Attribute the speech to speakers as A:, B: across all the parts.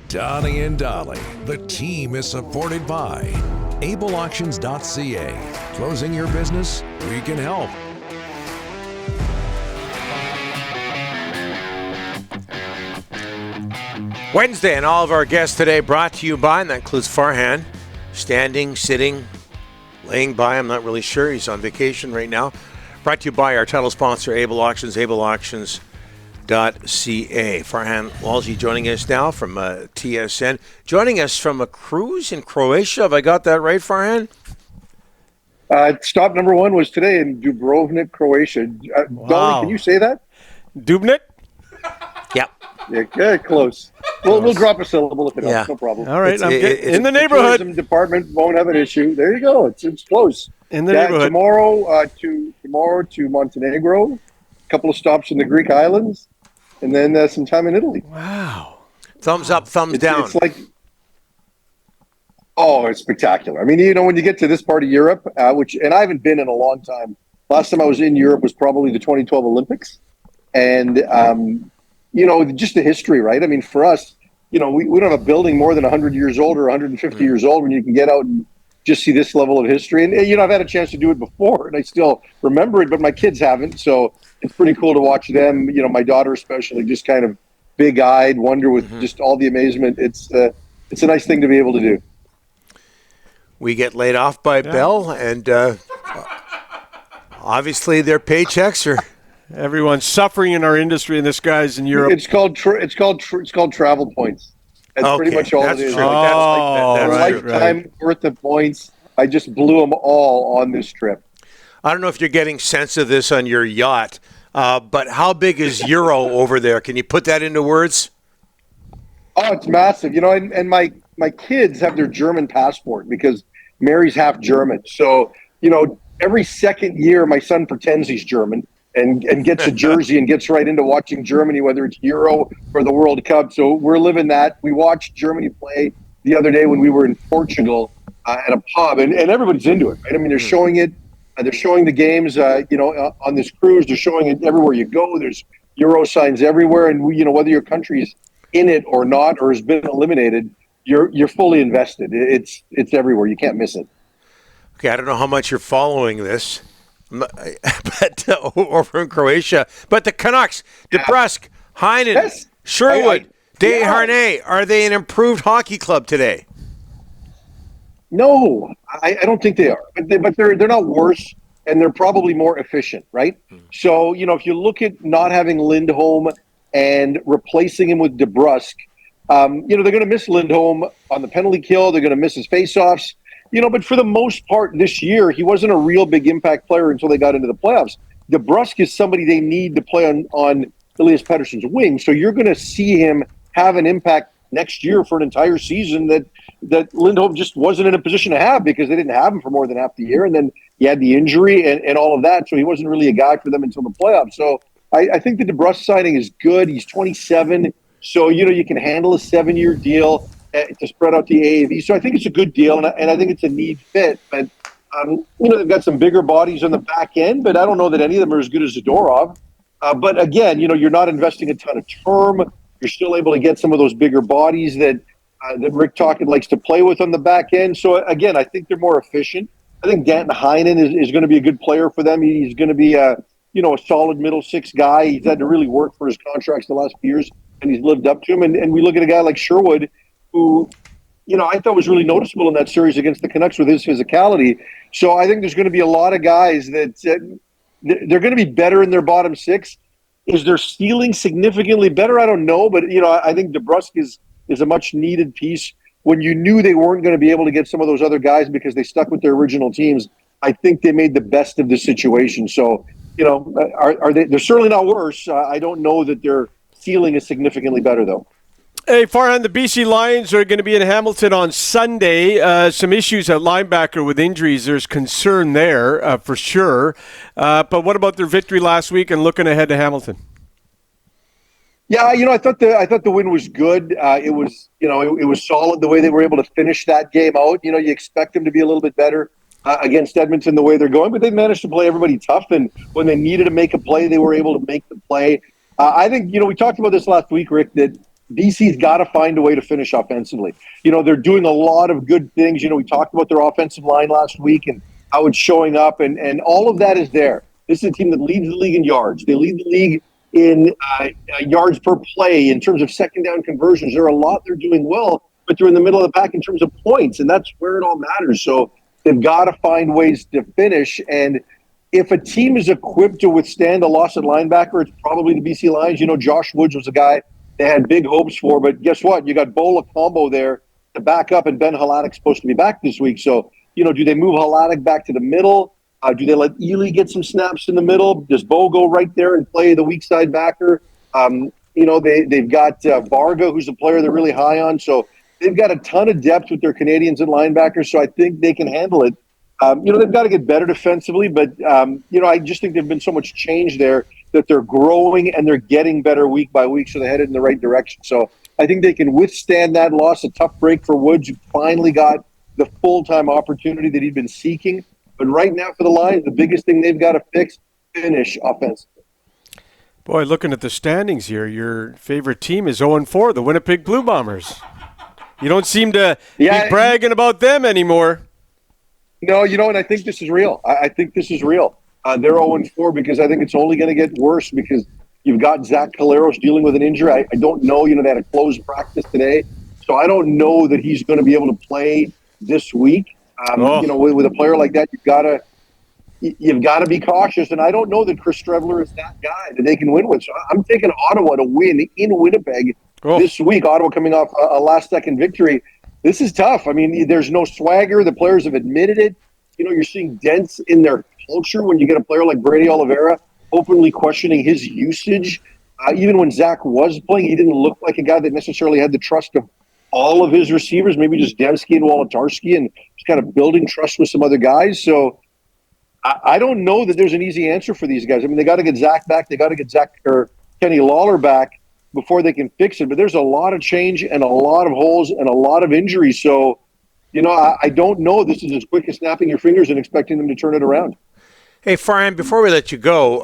A: Donnie and Dolly. The team is supported by ableauctions.ca. Closing your business? We can help.
B: Wednesday, and all of our guests today brought to you by, and that includes Farhan, standing, sitting, laying by. I'm not really sure. He's on vacation right now. Brought to you by our title sponsor, Able Auctions, ableauctions.ca. Farhan Lalji joining us now from TSN. Joining us from a cruise in Croatia. Have I got that right, Farhan?
C: Stop number one was today in Dubrovnik, Croatia.
B: Wow.
C: Dolly, can you say that?
D: Dubnik?
B: Yep.
C: Yeah, good, close. We'll drop a syllable if it helps, no problem.
D: All right,
B: It's
D: I'm in the
C: The
D: neighborhood.
C: tourism department won't have an issue. There you go. It's close.
D: In the neighborhood.
C: Tomorrow to Montenegro, a couple of stops in the Greek islands, and then some time in Italy.
D: Wow.
B: Thumbs up, thumbs down.
C: It's like, it's spectacular. I mean, when you get to this part of Europe, and I haven't been in a long time. Last time I was in Europe was probably the 2012 Olympics, and just the history, right? I mean, for us, we don't have a building more than 100 years old or 150 years old when you can get out and just see this level of history. And, I've had a chance to do it before, and I still remember it, but my kids haven't. So it's pretty cool to watch them, my daughter especially, just kind of big-eyed, wonder with just all the amazement. It's a nice thing to be able to do.
B: We get laid off by Bell, and obviously their paychecks are...
D: Everyone's suffering in our industry, and this guy's in Europe.
C: It's called travel points. That's pretty much all
B: That's
C: it is.
B: true.
C: A
B: That's
C: lifetime worth of points. I just blew them all on this trip.
B: I don't know if you're getting sense of this on your yacht, but how big is Euro over there? Can you put that into words?
C: Oh, it's massive. And my kids have their German passport because Mary's half German. So, every second year my son pretends he's German and gets a jersey and gets right into watching Germany, whether it's Euro or the World Cup. So we're living that. We watched Germany play the other day when we were in Portugal at a pub, and everybody's into it, right? I mean, they're showing it. They're showing the games, on this cruise. They're showing it everywhere you go. There's Euro signs everywhere, and whether your country's in it or not or has been eliminated, you're fully invested. It's everywhere. You can't miss it.
B: Okay, I don't know how much you're following this, but over in Croatia. But the Canucks, DeBrusk, Heinen, Sherwood, Desharnais, are they an improved hockey club today?
C: No, I don't think they are. But they're not worse, and they're probably more efficient, right? So, if you look at not having Lindholm and replacing him with DeBrusk, they're going to miss Lindholm on the penalty kill. They're going to miss his faceoffs. But for the most part this year, he wasn't a real big impact player until they got into the playoffs. DeBrusk is somebody they need to play on Elias Pettersson's wing. So you're going to see him have an impact next year for an entire season that Lindholm just wasn't in a position to have because they didn't have him for more than half the year. And then he had the injury and all of that. So he wasn't really a guy for them until the playoffs. So I think the DeBrusk signing is good. He's 27. So, you can handle a 7-year deal to spread out the AAV. So I think it's a good deal, and I think it's a need fit. But, they've got some bigger bodies on the back end, but I don't know that any of them are as good as Zadorov. But again, you're not investing a ton of term. You're still able to get some of those bigger bodies that Rick Tocchet likes to play with on the back end. So again, I think they're more efficient. I think Danton Heinen is going to be a good player for them. He's going to be a solid middle six guy. He's had to really work for his contracts the last few years, and he's lived up to him. And we look at a guy like Sherwood, who, I thought was really noticeable in that series against the Canucks with his physicality. So I think there's going to be a lot of guys that they're going to be better in their bottom six. Is their ceiling significantly better? I don't know. But, I think DeBrusk is a much needed piece. When you knew they weren't going to be able to get some of those other guys because they stuck with their original teams, I think they made the best of the situation. So, are they? They're certainly not worse. I don't know that their ceiling is significantly better, though.
D: Hey, Farhan, the BC Lions are going to be in Hamilton on Sunday. Some issues at linebacker with injuries. There's concern there for sure. But what about their victory last week and looking ahead to Hamilton?
C: Yeah, I thought the win was good. It was solid the way they were able to finish that game out. You expect them to be a little bit better against Edmonton the way they're going, but they managed to play everybody tough. And when they needed to make a play, they were able to make the play. I think we talked about this last week, Rick, that BC's got to find a way to finish offensively. They're doing a lot of good things. We talked about their offensive line last week and how it's showing up, and all of that is there. This is a team that leads the league in yards. They lead the league in yards per play in terms of second down conversions. There are a lot they're doing well, but they're in the middle of the pack in terms of points, and that's where it all matters. So they've got to find ways to finish, and if a team is equipped to withstand a loss at linebacker, it's probably the BC Lions. Josh Woods was a guy they had big hopes for, but guess what? You got Bola Combo there to back up, and Ben Haladek's supposed to be back this week. So, do they move Haladek back to the middle? Do they let Ely get some snaps in the middle? Does Bo go right there and play the weak side backer? They've got Varga, who's a player they're really high on. So they've got a ton of depth with their Canadians and linebackers, so I think they can handle it. They've got to get better defensively, but, I just think there's been so much change there that they're growing and they're getting better week by week, so they're headed in the right direction. So I think they can withstand that loss, a tough break for Woods, who finally got the full-time opportunity that he'd been seeking. But right now for the Lions, the biggest thing they've got to finish offensively.
D: Boy, looking at the standings here, your favorite team is 0-4, the Winnipeg Blue Bombers. You don't seem to be bragging about them anymore.
C: No, and I think this is real. I think this is real. They're 0-4 because I think it's only going to get worse because you've got Zach Caleros dealing with an injury. I don't know. They had a closed practice today. So I don't know that he's going to be able to play this week. With a player like that, you've got to be cautious. And I don't know that Chris Streveler is that guy that they can win with. So I'm taking Ottawa to win in Winnipeg this week. Ottawa coming off a last-second victory. This is tough. I mean, there's no swagger. The players have admitted it. You're seeing dents in their culture when you get a player like Brady Oliveira openly questioning his usage. Even when Zach was playing, he didn't look like a guy that necessarily had the trust of all of his receivers, maybe just Demski and Wolodarski, and just kind of building trust with some other guys. So I don't know that there's an easy answer for these guys. I mean, they got to get Zach back. They got to get Kenny Lawler back before they can fix it. But there's a lot of change and a lot of holes and a lot of injuries. So, I don't know. This is as quick as snapping your fingers and expecting them to turn it around.
B: Hey, Farhan, before we let you go,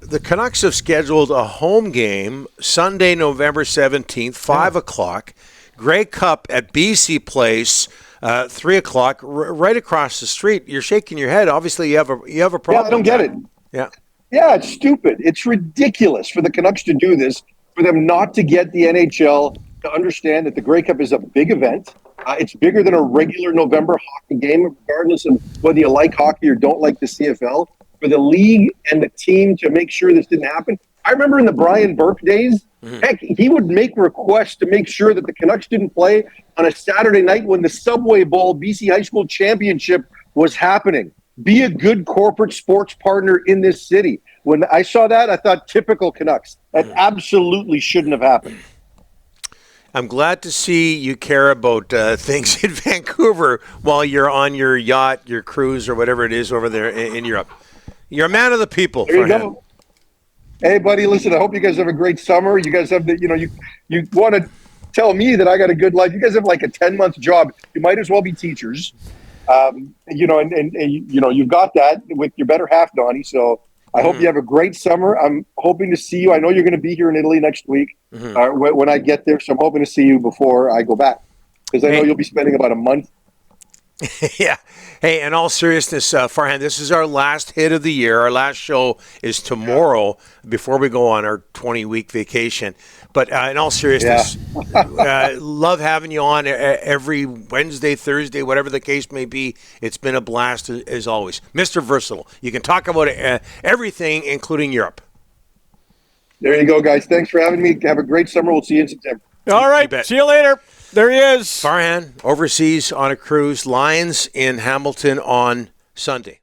B: the Canucks have scheduled a home game Sunday, November 17th, 5 o'clock, Grey Cup at BC Place, 3 o'clock, right across the street. You're shaking your head. Obviously, you have a problem.
C: Yeah, I don't get it. Yeah, it's stupid. It's ridiculous for the Canucks to do this, for them not to get the NHL to understand that the Grey Cup is a big event. It's bigger than a regular November hockey game, regardless of whether you like hockey or don't like the CFL. For the league and the team to make sure this didn't happen. I remember in the Brian Burke days, heck, he would make requests to make sure that the Canucks didn't play on a Saturday night when the Subway Bowl BC High School Championship was happening. Be a good corporate sports partner in this city. When I saw that, I thought, typical Canucks. That absolutely shouldn't have happened.
B: I'm glad to see you care about things in Vancouver while you're on your yacht, your cruise, or whatever it is over there in Europe. You're a man of the people.
C: There you go. Hey, buddy, listen, I hope you guys have a great summer. You guys have you want to tell me that I got a good life. You guys have like a 10-month job. You might as well be teachers. And you've got that with your better half, Donnie. So I hope you have a great summer. I'm hoping to see you. I know you're going to be here in Italy next week when I get there. So I'm hoping to see you before I go back because I know you'll be spending about a month.
B: Yeah. Hey, in all seriousness, Farhan, this is our last hit of the year. Our last show is tomorrow before we go on our 20-week vacation. But in all seriousness, love having you on every Wednesday, Thursday, whatever the case may be. It's been a blast as always. Mr. Versatile. You can talk about everything, including Europe.
C: There you go, guys. Thanks for having me. Have a great summer. We'll see you in September.
D: All right. See you later. There he is.
B: Farhan, overseas on a cruise. Lions in Hamilton on Sunday.